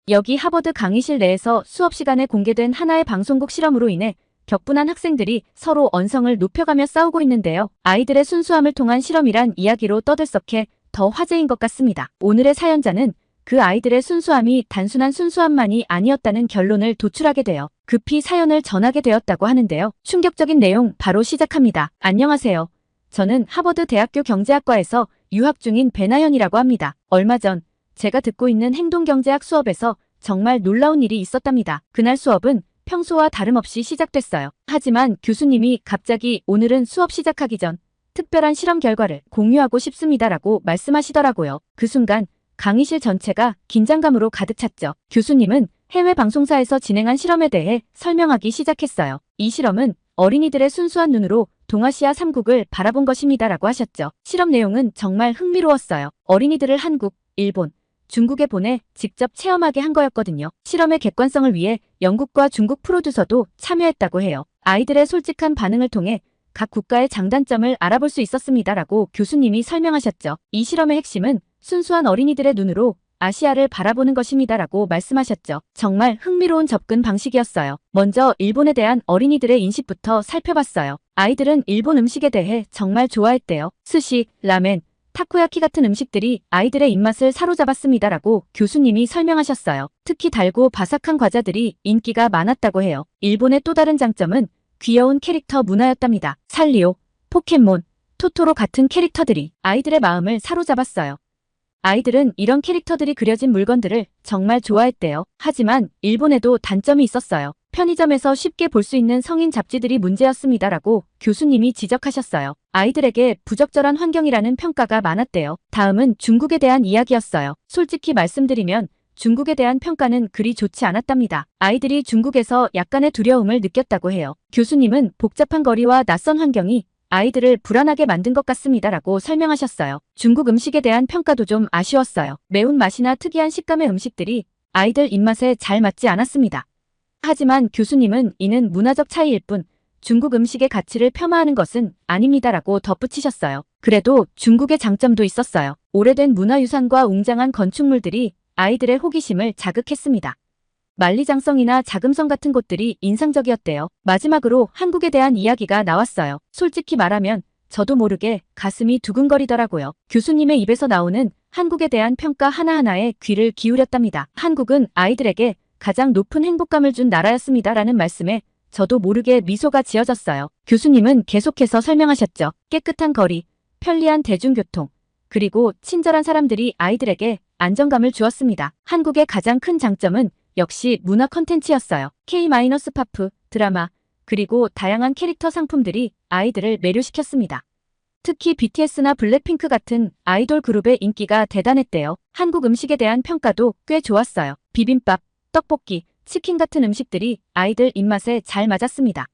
여기 하버드 강의실 내에서 수업 시간에 공개된 하나의 방송국 실험으로 인해 격분한 학생들이 서로 언성을 높여가며 싸우고 있는데요. 아이들의 순수함을 통한 실험이란 이야기로 떠들썩해 더 화제인 것 같습니다. 오늘의 사연자는 그 아이들의 순수함이 단순한 순수함만이 아니었다는 결론을 도출하게 되어 급히 사연을 전하게 되었다고 하는데요. 충격적인 내용 바로 시작합니다. 안녕하세요. 저는 하버드 대학교 경제학과에서 유학 중인 배나현이라고 합니다. 얼마 전 제가 듣고 있는 행동경제학 수업에서 정말 놀라운 일이 있었답니다. 그날 수업은 평소와 다름없이 시작됐어요. 하지만 교수님이 갑자기 오늘은 수업 시작하기 전 특별한 실험 결과를 공유하고 싶습니다라고 말씀하시더라고요. 그 순간 강의실 전체가 긴장감으로 가득 찼죠. 교수님은 해외 방송사에서 진행한 실험에 대해 설명하기 시작했어요. 이 실험은 어린이들의 순수한 눈으로 동아시아 3국을 바라본 것입니다라고 하셨죠. 실험 내용은 정말 흥미로웠어요. 어린이들을 한국, 일본, 중국에 보내 직접 체험하게 한 거였거든요. 실험의 객관성을 위해 영국과 중국 프로듀서도 참여했다고 해요. 아이들의 솔직한 반응을 통해 각 국가의 장단점을 알아볼 수 있었습니다라고 교수님이 설명하셨죠. 이 실험의 핵심은 순수한 어린이들의 눈으로 아시아를 바라보는 것입니다라고 말씀하셨죠. 정말 흥미로운 접근 방식이었어요. 먼저 일본에 대한 어린이들의 인식부터 살펴봤어요. 아이들은 일본 음식에 대해 정말 좋아했대요. 스시, 라멘, 타코야키 같은 음식들이 아이들의 입맛을 사로잡았습니다라고 교수님이 설명하셨어요. 특히 달고 바삭한 과자들이 인기가 많았다고 해요. 일본의 또 다른 장점은 귀여운 캐릭터 문화였답니다. 산리오, 포켓몬, 토토로 같은 캐릭터들이 아이들의 마음을 사로잡았어요. 아이들은 이런 캐릭터들이 그려진 물건들을 정말 좋아했대요. 하지만 일본에도 단점이 있었어요. 편의점에서 쉽게 볼 수 있는 성인 잡지들이 문제였습니다라고 교수님이 지적하셨어요. 아이들에게 부적절한 환경이라는 평가가 많았대요. 다음은 중국에 대한 이야기였어요. 솔직히 말씀드리면 중국에 대한 평가는 그리 좋지 않았답니다. 아이들이 중국에서 약간의 두려움을 느꼈다고 해요. 교수님은 복잡한 거리와 낯선 환경이 아이들을 불안하게 만든 것 같습니다라고 설명하셨어요. 중국 음식에 대한 평가도 좀 아쉬웠어요. 매운맛이나 특이한 식감의 음식들이 아이들 입맛에 잘 맞지 않았습니다. 하지만 교수님은 이는 문화적 차이일 뿐 중국 음식의 가치를 폄하하는 것은 아닙니다라고 덧붙이셨어요. 그래도 중국의 장점도 있었어요. 오래된 문화유산과 웅장한 건축물들이 아이들의 호기심을 자극했습니다. 만리장성이나 자금성 같은 곳들이 인상적이었대요. 마지막으로 한국에 대한 이야기가 나왔어요. 솔직히 말하면 저도 모르게 가슴이 두근거리더라고요. 교수님의 입에서 나오는 한국에 대한 평가 하나하나에 귀를 기울였답니다. 한국은 아이들에게 가장 높은 행복감을 준 나라였습니다라는 말씀에 저도 모르게 미소가 지어졌어요. 교수님은 계속해서 설명하셨죠. 깨끗한 거리, 편리한 대중교통, 그리고 친절한 사람들이 아이들에게 안정감을 주었습니다. 한국의 가장 큰 장점은 역시 문화 컨텐츠였어요. K-팝, 드라마, 그리고 다양한 캐릭터 상품들이 아이들을 매료시켰습니다. 특히 BTS나 블랙핑크 같은 아이돌 그룹의 인기가 대단했대요. 한국 음식에 대한 평가도 꽤 좋았어요. 비빔밥, 떡볶이, 치킨 같은 음식들이 아이들 입맛에 잘 맞았습니다.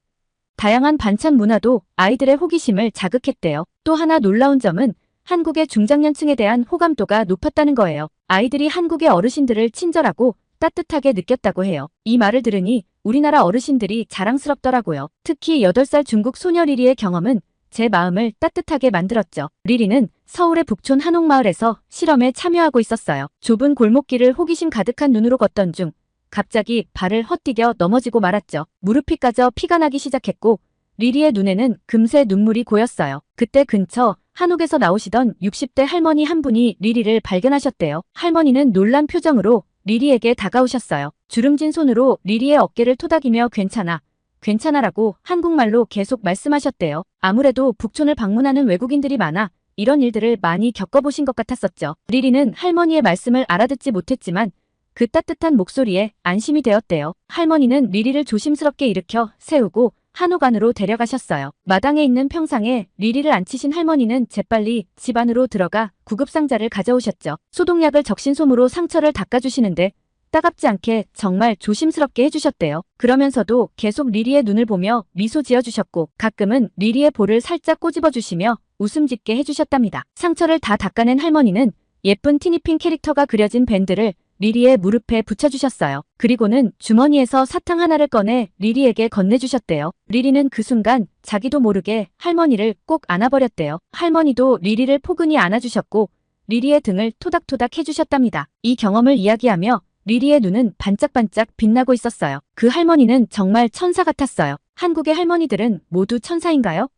다양한 반찬 문화도 아이들의 호기심을 자극했대요. 또 하나 놀라운 점은 한국의 중장년층에 대한 호감도가 높았다는 거예요. 아이들이 한국의 어르신들을 친절하고 따뜻하게 느꼈다고 해요. 이 말을 들으니 우리나라 어르신들이 자랑스럽더라고요. 특히 8살 중국 소녀 리리의 경험은 제 마음을 따뜻하게 만들었죠. 리리는 서울의 북촌 한옥마을에서 실험에 참여하고 있었어요. 좁은 골목길을 호기심 가득한 눈으로 걷던 중 갑자기 발을 헛디뎌 넘어지고 말았죠. 무릎이 까져 피가 나기 시작했고 리리의 눈에는 금세 눈물이 고였어요. 그때 근처 한옥에서 나오시던 60대 할머니 한 분이 리리를 발견하셨대요. 할머니는 놀란 표정으로 리리에게 다가오셨어요. 주름진 손으로 리리의 어깨를 토닥이며 괜찮아, 괜찮아라고 한국말로 계속 말씀하셨대요. 아무래도 북촌을 방문하는 외국인들이 많아 이런 일들을 많이 겪어보신 것 같았었죠. 리리는 할머니의 말씀을 알아듣지 못했지만 그 따뜻한 목소리에 안심이 되었대요. 할머니는 리리를 조심스럽게 일으켜 세우고 한옥 안으로 데려가셨어요. 마당에 있는 평상에 리리를 앉히신 할머니는 재빨리 집 안으로 들어가 구급상자를 가져오셨죠. 소독약을 적신 솜으로 상처를 닦아주시는데 따갑지 않게 정말 조심스럽게 해주셨대요. 그러면서도 계속 리리의 눈을 보며 미소 지어주셨고 가끔은 리리의 볼을 살짝 꼬집어주시며 웃음 짓게 해주셨답니다. 상처를 다 닦아낸 할머니는 예쁜 티니핑 캐릭터가 그려진 밴드를 리리의 무릎에 붙여주셨어요. 그리고는 주머니에서 사탕 하나를 꺼내 리리에게 건네주셨대요. 리리는 그 순간 자기도 모르게 할머니를 꼭 안아버렸대요. 할머니도 리리를 포근히 안아주셨고 리리의 등을 토닥토닥 해주셨답니다. 이 경험을 이야기하며 리리의 눈은 반짝반짝 빛나고 있었어요. 그 할머니는 정말 천사 같았어요. 한국의 할머니들은 모두 천사인가요?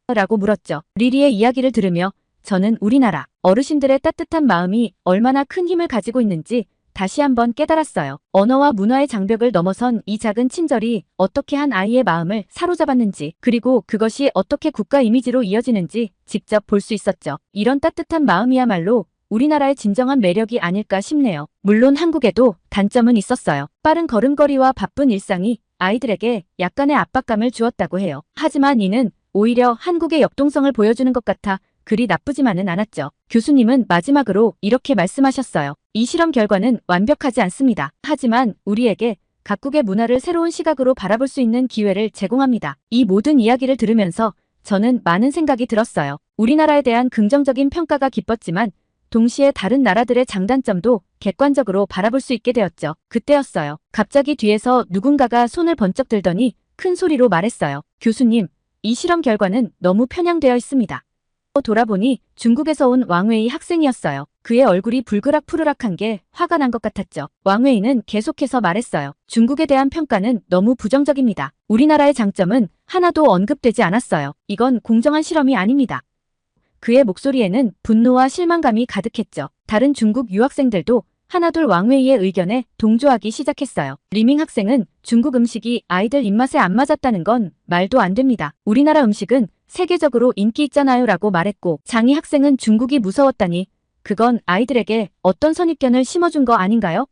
라고 물었죠. 리리의 이야기를 들으며 저는 우리나라 어르신들의 따뜻한 마음이 얼마나 큰 힘을 가지고 있는지 다시 한번 깨달았어요. 언어와 문화의 장벽을 넘어선 이 작은 친절이 어떻게 한 아이의 마음을 사로잡았는지, 그리고 그것이 어떻게 국가 이미지로 이어지는지 직접 볼 수 있었죠. 이런 따뜻한 마음이야말로 우리나라의 진정한 매력이 아닐까 싶네요. 물론 한국에도 단점은 있었어요. 빠른 걸음걸이와 바쁜 일상이 아이들에게 약간의 압박감을 주었다고 해요. 하지만 이는 오히려 한국의 역동성을 보여주는 것 같아 그리 나쁘지만은 않았죠. 교수님은 마지막으로 이렇게 말씀하셨어요. 이 실험 결과는 완벽하지 않습니다. 하지만 우리에게 각국의 문화를 새로운 시각으로 바라볼 수 있는 기회를 제공합니다. 이 모든 이야기를 들으면서 저는 많은 생각이 들었어요. 우리나라에 대한 긍정적인 평가가 기뻤지만 동시에 다른 나라들의 장단점도 객관적으로 바라볼 수 있게 되었죠. 그때였어요. 갑자기 뒤에서 누군가가 손을 번쩍 들더니 큰 소리로 말했어요. 교수님, 이 실험 결과는 너무 편향되어 있습니다. 돌아보니 중국에서 온 왕웨이 학생이었어요. 그의 얼굴이 불그락푸르락한 게 화가 난 것 같았죠. 왕웨이는 계속해서 말했어요. 중국에 대한 평가는 너무 부정적입니다. 우리나라의 장점은 하나도 언급되지 않았어요. 이건 공정한 실험이 아닙니다. 그의 목소리에는 분노와 실망감이 가득했죠. 다른 중국 유학생들도 하나둘 왕웨이의 의견에 동조하기 시작했어요. 리밍 학생은 중국 음식이 아이들 입맛에 안 맞았다는 건 말도 안 됩니다. 우리나라 음식은 세계적으로 인기 있잖아요 라고 말했고, 장희 학생은 중국이 무서웠다니 그건 아이들에게 어떤 선입견을 심어준 거 아닌가요?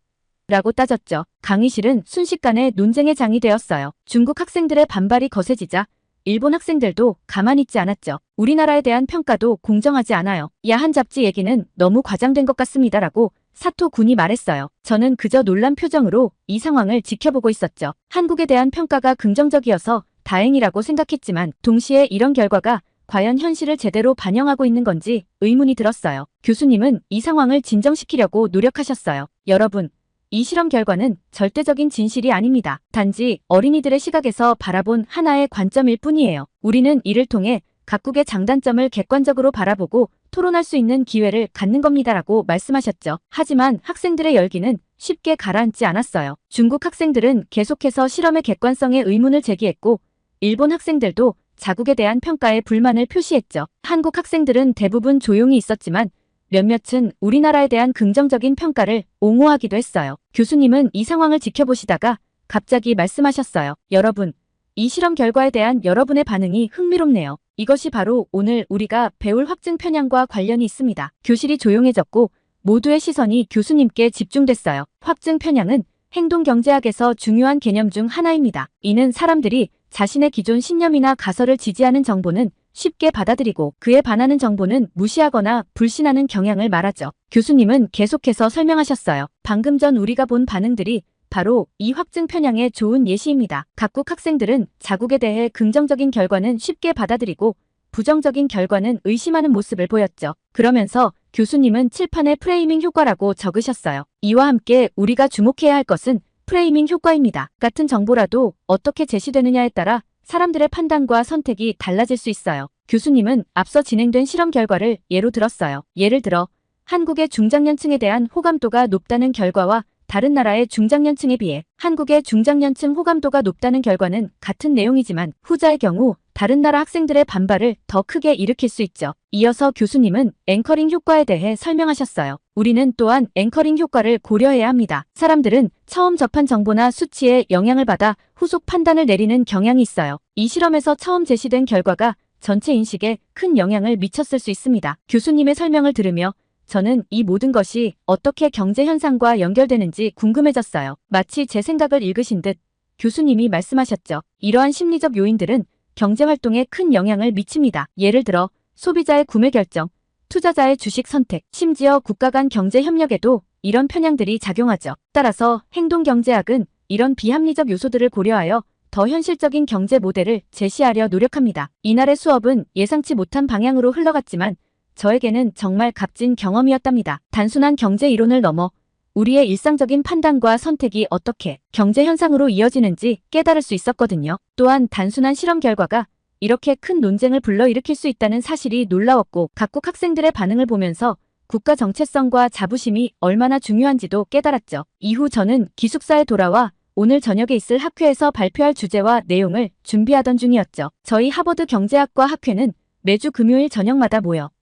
라고 따졌죠. 강의실은 순식간에 논쟁의 장이 되었어요. 중국 학생들의 반발이 거세지자 일본 학생들도 가만히 있지 않았죠. 우리나라에 대한 평가도 공정하지 않아요. 야한 잡지 얘기는 너무 과장된 것 같습니다 라고 사토 군이 말했어요. 저는 그저 놀란 표정으로 이 상황을 지켜보고 있었죠. 한국에 대한 평가가 긍정적이어서 다행이라고 생각했지만 동시에 이런 결과가 과연 현실을 제대로 반영하고 있는 건지 의문이 들었어요. 교수님은 이 상황을 진정시키려고 노력하셨어요. 여러분, 이 실험 결과는 절대적인 진실이 아닙니다. 단지 어린이들의 시각에서 바라본 하나의 관점일 뿐이에요. 우리는 이를 통해 각국의 장단점을 객관적으로 바라보고 토론할 수 있는 기회를 갖는 겁니다라고 말씀하셨죠. 하지만 학생들의 열기는 쉽게 가라앉지 않았어요. 중국 학생들은 계속해서 실험의 객관성에 의문을 제기했고, 일본 학생들도 자국에 대한 평가에 불만을 표시했죠. 한국 학생들은 대부분 조용히 있었지만 몇몇은 우리나라에 대한 긍정적인 평가를 옹호하기도 했어요. 교수님은 이 상황을 지켜보시다가 갑자기 말씀하셨어요. 여러분, 이 실험 결과에 대한 여러분의 반응이 흥미롭네요. 이것이 바로 오늘 우리가 배울 확증 편향과 관련이 있습니다. 교실이 조용해졌고 모두의 시선이 교수님께 집중됐어요. 확증 편향은 행동경제학에서 중요한 개념 중 하나입니다. 이는 사람들이 자신의 기존 신념이나 가설을 지지하는 정보는 쉽게 받아들이고 그에 반하는 정보는 무시하거나 불신하는 경향을 말하죠. 교수님은 계속해서 설명하셨어요. 방금 전 우리가 본 반응들이 바로 이 확증 편향의 좋은 예시입니다. 각국 학생들은 자국에 대해 긍정적인 결과는 쉽게 받아들이고 부정적인 결과는 의심하는 모습을 보였죠. 그러면서 교수님은 칠판에 프레이밍 효과라고 적으셨어요. 이와 함께 우리가 주목해야 할 것은 프레이밍 효과입니다. 같은 정보라도 어떻게 제시되느냐에 따라 사람들의 판단과 선택이 달라질 수 있어요. 교수님은 앞서 진행된 실험 결과를 예로 들었어요. 예를 들어 한국의 중장년층에 대한 호감도가 높다는 결과와 다른 나라의 중장년층에 비해 한국의 중장년층 호감도가 높다는 결과는 같은 내용이지만 후자의 경우 다른 나라 학생들의 반발을 더 크게 일으킬 수 있죠. 이어서 교수님은 앵커링 효과에 대해 설명하셨어요. 우리는 또한 앵커링 효과를 고려해야 합니다. 사람들은 처음 접한 정보나 수치에 영향을 받아 후속 판단을 내리는 경향이 있어요. 이 실험에서 처음 제시된 결과가 전체 인식에 큰 영향을 미쳤을 수 있습니다. 교수님의 설명을 들으며 저는 이 모든 것이 어떻게 경제 현상과 연결되는지 궁금해졌어요. 마치 제 생각을 읽으신 듯 교수님이 말씀하셨죠. 이러한 심리적 요인들은 경제 활동에 큰 영향을 미칩니다. 예를 들어 소비자의 구매 결정, 투자자의 주식 선택, 심지어 국가 간 경제 협력에도 이런 편향들이 작용하죠. 따라서 행동경제학은 이런 비합리적 요소들을 고려하여 더 현실적인 경제 모델을 제시하려 노력합니다. 이날의 수업은 예상치 못한 방향으로 흘러갔지만 저에게는 정말 값진 경험이었답니다. 단순한 경제 이론을 넘어 우리의 일상적인 판단과 선택이 어떻게 경제 현상으로 이어지는지 깨달을 수 있었거든요. 또한 단순한 실험 결과가 이렇게 큰 논쟁을 불러일으킬 수 있다는 사실이 놀라웠고 각국 학생들의 반응을 보면서 국가 정체성과 자부심이 얼마나 중요한지도 깨달았죠. 이후 저는 기숙사에 돌아와 오늘 저녁에 있을 학회에서 발표할 주제와 내용을 준비하던 중이었죠. 저희 하버드 경제학과 학회는 매주 금요일 저녁마다 모여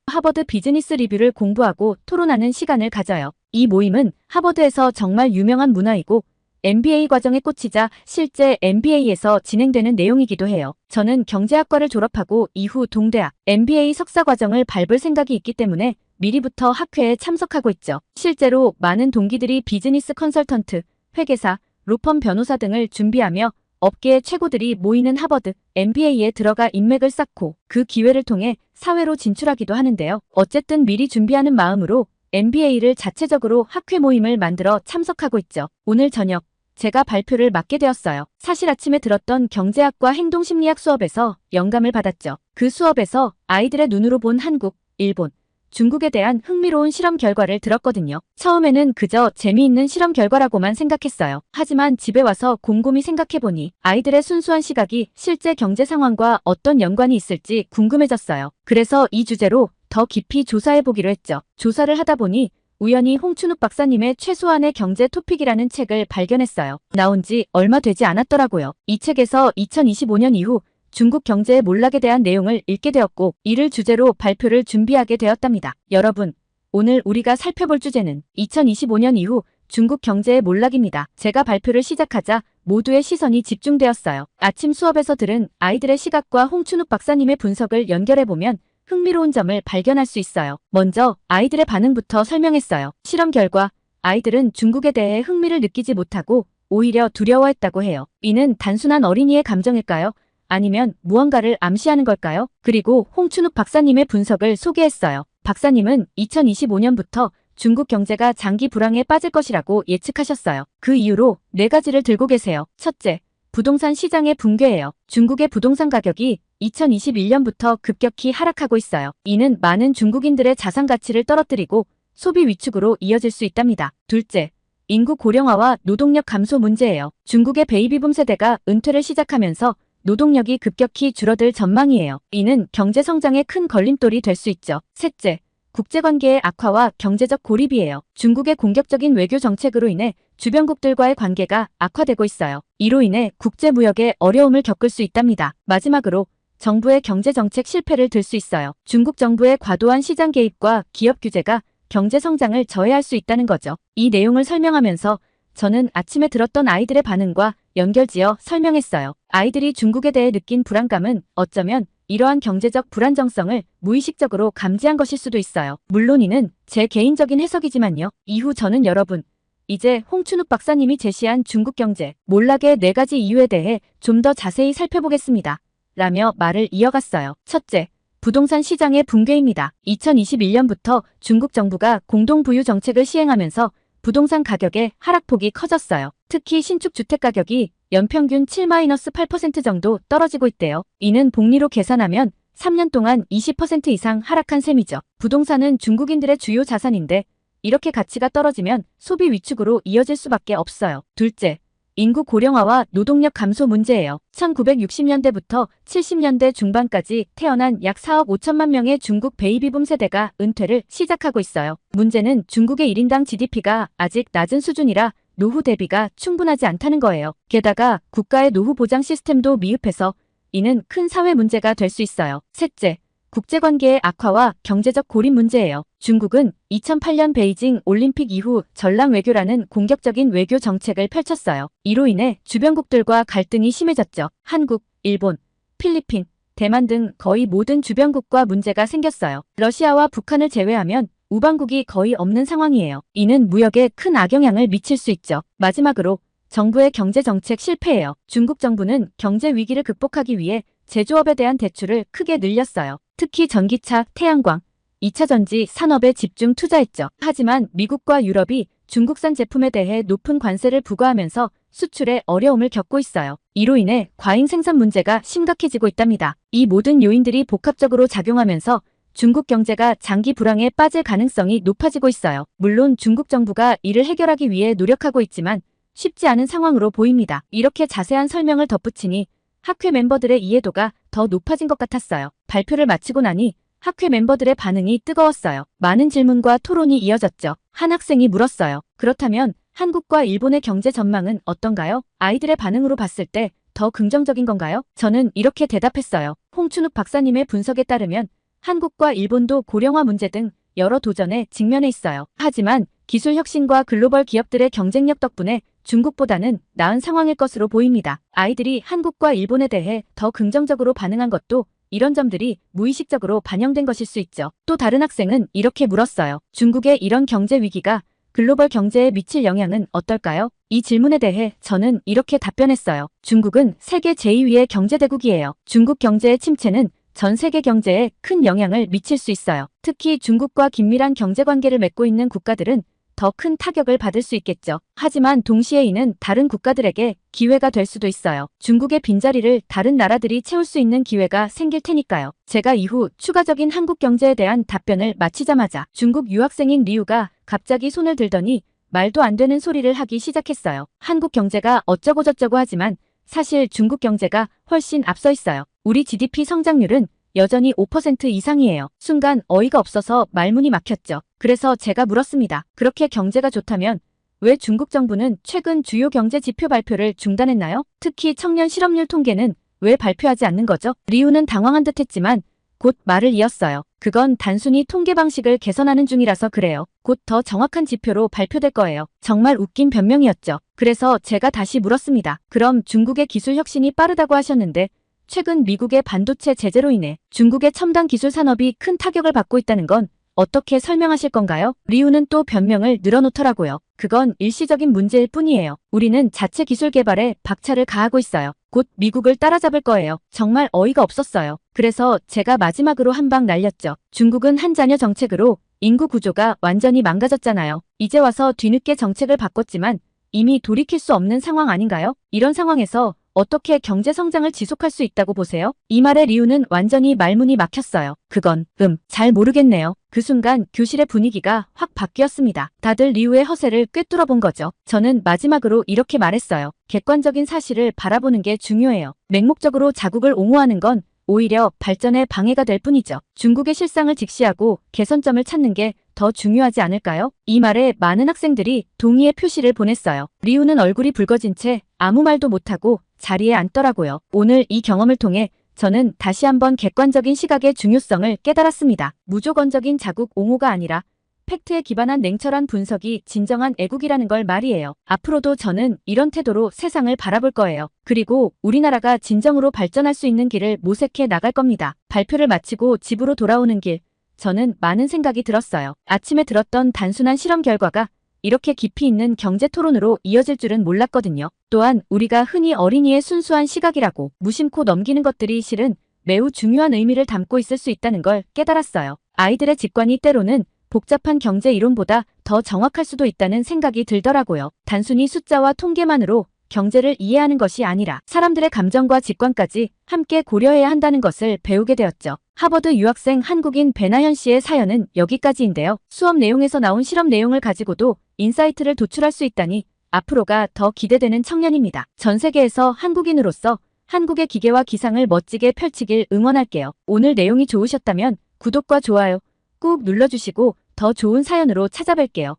하버드 비즈니스 리뷰를 공부하고 토론하는 시간을 가져요. 이 모임은 하버드에서 정말 유명한 문화이고 MBA 과정에 꽂히자 실제 MBA에서 진행되는 내용이기도 해요. 저는 경제학과를 졸업하고 이후 동대학 MBA 석사 과정을 밟을 생각이 있기 때문에 미리부터 학회에 참석하고 있죠. 실제로 많은 동기들이 비즈니스 컨설턴트, 회계사, 로펌 변호사 등을 준비하며 업계의 최고들이 모이는 하버드 MBA에 들어가 인맥을 쌓고 그 기회를 통해 사회로 진출하기도 하는데요. 어쨌든 미리 준비하는 마음으로 MBA를 자체적으로 학회 모임을 만들어 참석하고 있죠. 오늘 저녁 제가 발표를 맡게 되었어요. 사실 아침에 들었던 경제학과 행동심리학 수업에서 영감을 받았죠. 그 수업에서 아이들의 눈으로 본 한국, 일본, 중국에 대한 흥미로운 실험 결과를 들었거든요. 처음에는 그저 재미있는 실험 결과라고만 생각했어요. 하지만 집에 와서 곰곰이 생각해보니 아이들의 순수한 시각이 실제 경제 상황과 어떤 연관이 있을지 궁금해졌어요. 그래서 이 주제로 더 깊이 조사해보기로 했죠. 조사를 하다 보니 우연히 홍춘욱 박사님의 최소한의 경제 토픽이라는 책을 발견했어요. 나온 지 얼마 되지 않았더라고요. 이 책에서 2025년 이후 중국 경제의 몰락에 대한 내용을 읽게 되었고 이를 주제로 발표를 준비하게 되었답니다. 여러분, 오늘 우리가 살펴볼 주제는 2025년 이후 중국 경제의 몰락입니다. 제가 발표를 시작하자 모두의 시선이 집중되었어요. 아침 수업에서 들은 아이들의 시각과 홍춘욱 박사님의 분석을 연결해보면 흥미로운 점을 발견할 수 있어요. 먼저 아이들의 반응부터 설명했어요. 실험 결과 아이들은 중국에 대해 흥미를 느끼지 못하고 오히려 두려워했다고 해요. 이는 단순한 어린이의 감정일까요? 아니면 무언가를 암시하는 걸까요? 그리고 홍춘욱 박사님의 분석을 소개했어요. 박사님은 2025년부터 중국 경제가 장기 불황에 빠질 것이라고 예측하셨어요. 그 이유로 4가지를 들고 계세요. 첫째, 부동산 시장의 붕괴예요. 중국의 부동산 가격이 2021년부터 급격히 하락하고 있어요. 이는 많은 중국인들의 자산 가치를 떨어뜨리고 소비 위축으로 이어질 수 있답니다. 둘째, 인구 고령화와 노동력 감소 문제예요. 중국의 베이비붐 세대가 은퇴를 시작하면서 노동력이 급격히 줄어들 전망이에요. 이는 경제 성장에 큰 걸림돌이 될 수 있죠. 셋째, 국제관계의 악화와 경제적 고립이에요. 중국의 공격적인 외교 정책으로 인해 주변국들과의 관계가 악화되고 있어요. 이로 인해 국제무역에 어려움을 겪을 수 있답니다. 마지막으로 정부의 경제정책 실패를 들 수 있어요. 중국 정부의 과도한 시장 개입과 기업 규제가 경제 성장을 저해할 수 있다는 거죠. 이 내용을 설명하면서 저는 아침에 들었던 아이들의 반응과 연결지어 설명했어요. 아이들이 중국에 대해 느낀 불안감은 어쩌면 이러한 경제적 불안정성을 무의식적으로 감지한 것일 수도 있어요. 물론 이는 제 개인적인 해석이지만요. 이후 저는 여러분, 이제 홍춘욱 박사님이 제시한 중국 경제 몰락의 4가지 이유에 대해 좀 더 자세히 살펴보겠습니다. 라며 말을 이어갔어요. 첫째, 부동산 시장의 붕괴입니다. 2021년부터 중국 정부가 공동부유 정책을 시행하면서 부동산 가격의 하락폭이 커졌어요. 특히 신축 주택 가격이 연평균 7-8% 정도 떨어지고 있대요. 이는 복리로 계산하면 3년 동안 20% 이상 하락한 셈이죠. 부동산은 중국인들의 주요 자산인데 이렇게 가치가 떨어지면 소비 위축으로 이어질 수밖에 없어요. 둘째, 인구 고령화와 노동력 감소 문제예요. 1960년대부터 70년대 중반까지 태어난 약 4억 5천만 명의 중국 베이비붐 세대가 은퇴를 시작하고 있어요. 문제는 중국의 1인당 GDP가 아직 낮은 수준이라 노후 대비가 충분하지 않다는 거예요. 게다가 국가의 노후 보장 시스템도 미흡해서 이는 큰 사회 문제가 될 수 있어요. 셋째, 국제관계의 악화와 경제적 고립 문제예요. 중국은 2008년 베이징 올림픽 이후 전랑 외교라는 공격적인 외교 정책을 펼쳤어요. 이로 인해 주변국들과 갈등이 심해졌죠. 한국, 일본, 필리핀, 대만 등 거의 모든 주변국과 문제가 생겼어요. 러시아와 북한을 제외하면 우방국이 거의 없는 상황이에요. 이는 무역에 큰 악영향을 미칠 수 있죠. 마지막으로 정부의 경제정책 실패예요. 중국 정부는 경제 위기를 극복하기 위해 제조업에 대한 대출을 크게 늘렸어요. 특히 전기차, 태양광, 2차 전지 산업에 집중 투자했죠. 하지만 미국과 유럽이 중국산 제품에 대해 높은 관세를 부과하면서 수출에 어려움을 겪고 있어요. 이로 인해 과잉 생산 문제가 심각해지고 있답니다. 이 모든 요인들이 복합적으로 작용하면서 중국 경제가 장기 불황에 빠질 가능성이 높아지고 있어요. 물론 중국 정부가 이를 해결하기 위해 노력하고 있지만 쉽지 않은 상황으로 보입니다. 이렇게 자세한 설명을 덧붙이니 학회 멤버들의 이해도가 더 높아진 것 같았어요. 발표를 마치고 나니 학회 멤버들의 반응이 뜨거웠어요. 많은 질문과 토론이 이어졌죠. 한 학생이 물었어요. 그렇다면 한국과 일본의 경제 전망은 어떤가요? 아이들의 반응으로 봤을 때 더 긍정적인 건가요? 저는 이렇게 대답했어요. 홍춘욱 박사님의 분석에 따르면 한국과 일본도 고령화 문제 등 여러 도전에 직면해 있어요. 하지만 기술 혁신과 글로벌 기업들의 경쟁력 덕분에 중국보다는 나은 상황일 것으로 보입니다. 아이들이 한국과 일본에 대해 더 긍정적으로 반응한 것도 이런 점들이 무의식적으로 반영된 것일 수 있죠. 또 다른 학생은 이렇게 물었어요. 중국의 이런 경제 위기가 글로벌 경제에 미칠 영향은 어떨까요? 이 질문에 대해 저는 이렇게 답변했어요. 중국은 세계 제2위의 경제대국이에요. 중국 경제의 침체는 전 세계 경제에 큰 영향을 미칠 수 있어요. 특히 중국과 긴밀한 경제관계를 맺고 있는 국가들은 더 큰 타격을 받을 수 있겠죠. 하지만 동시에 이는 다른 국가들에게 기회가 될 수도 있어요. 중국의 빈자리를 다른 나라들이 채울 수 있는 기회가 생길 테니까요. 제가 이후 추가적인 한국 경제에 대한 답변을 마치자마자 중국 유학생인 리우가 갑자기 손을 들더니 말도 안 되는 소리를 하기 시작했어요. 한국 경제가 어쩌고저쩌고 하지만 사실 중국 경제가 훨씬 앞서 있어요. 우리 GDP 성장률은 여전히 5% 이상이에요. 순간 어이가 없어서 말문이 막혔죠. 그래서 제가 물었습니다. 그렇게 경제가 좋다면 왜 중국 정부는 최근 주요 경제 지표 발표를 중단했나요? 특히 청년 실업률 통계는 왜 발표하지 않는 거죠? 리우는 당황한 듯 했지만 곧 말을 이었어요. 그건 단순히 통계 방식을 개선하는 중이라서 그래요. 곧 더 정확한 지표로 발표될 거예요. 정말 웃긴 변명이었죠. 그래서 제가 다시 물었습니다. 그럼 중국의 기술 혁신이 빠르다고 하셨는데 최근 미국의 반도체 제재로 인해 중국의 첨단 기술 산업이 큰 타격을 받고 있다는 건 어떻게 설명하실 건가요? 리우는 또 변명을 늘어놓더라고요. 그건 일시적인 문제일 뿐이에요. 우리는 자체 기술 개발에 박차를 가하고 있어요. 곧 미국을 따라잡을 거예요. 정말 어이가 없었어요. 그래서 제가 마지막으로 한 방 날렸죠. 중국은 한 자녀 정책으로 인구 구조가 완전히 망가졌잖아요. 이제 와서 뒤늦게 정책을 바꿨지만 이미 돌이킬 수 없는 상황 아닌가요? 이런 상황에서 어떻게 경제 성장을 지속할 수 있다고 보세요? 이 말에 리우는 완전히 말문이 막혔어요. 그건 잘 모르겠네요. 그 순간 교실의 분위기가 확 바뀌었습니다. 다들 리우의 허세를 꿰뚫어 본 거죠. 저는 마지막으로 이렇게 말했어요. 객관적인 사실을 바라보는 게 중요해요. 맹목적으로 자국을 옹호하는 건 오히려 발전에 방해가 될 뿐이죠. 중국의 실상을 직시하고 개선점을 찾는 게 더 중요하지 않을까요? 이 말에 많은 학생들이 동의의 표시를 보냈어요. 리우는 얼굴이 붉어진 채 아무 말도 못하고 자리에 앉더라고요. 오늘 이 경험을 통해 저는 다시 한번 객관적인 시각의 중요성을 깨달았습니다. 무조건적인 자국 옹호가 아니라 팩트에 기반한 냉철한 분석이 진정한 애국이라는 걸 말이에요. 앞으로도 저는 이런 태도로 세상을 바라볼 거예요. 그리고 우리나라가 진정으로 발전할 수 있는 길을 모색해 나갈 겁니다. 발표를 마치고 집으로 돌아오는 길, 저는 많은 생각이 들었어요. 아침에 들었던 단순한 실험 결과가 이렇게 깊이 있는 경제 토론으로 이어질 줄은 몰랐거든요. 또한 우리가 흔히 어린이의 순수한 시각이라고 무심코 넘기는 것들이 실은 매우 중요한 의미를 담고 있을 수 있다는 걸 깨달았어요. 아이들의 직관이 때로는 복잡한 경제 이론보다 더 정확할 수도 있다는 생각이 들더라고요. 단순히 숫자와 통계만으로 경제를 이해하는 것이 아니라 사람들의 감정과 직관까지 함께 고려해야 한다는 것을 배우게 되었죠. 하버드 유학생 한국인 배나현 씨의 사연은 여기까지인데요. 수업 내용에서 나온 실험 내용을 가지고도 인사이트를 도출할 수 있다니 앞으로가 더 기대되는 청년입니다. 전 세계에서 한국인으로서 한국의 기계와 기상을 멋지게 펼치길 응원할게요. 오늘 내용이 좋으셨다면 구독과 좋아요 꾹 눌러주시고 더 좋은 사연으로 찾아뵐게요.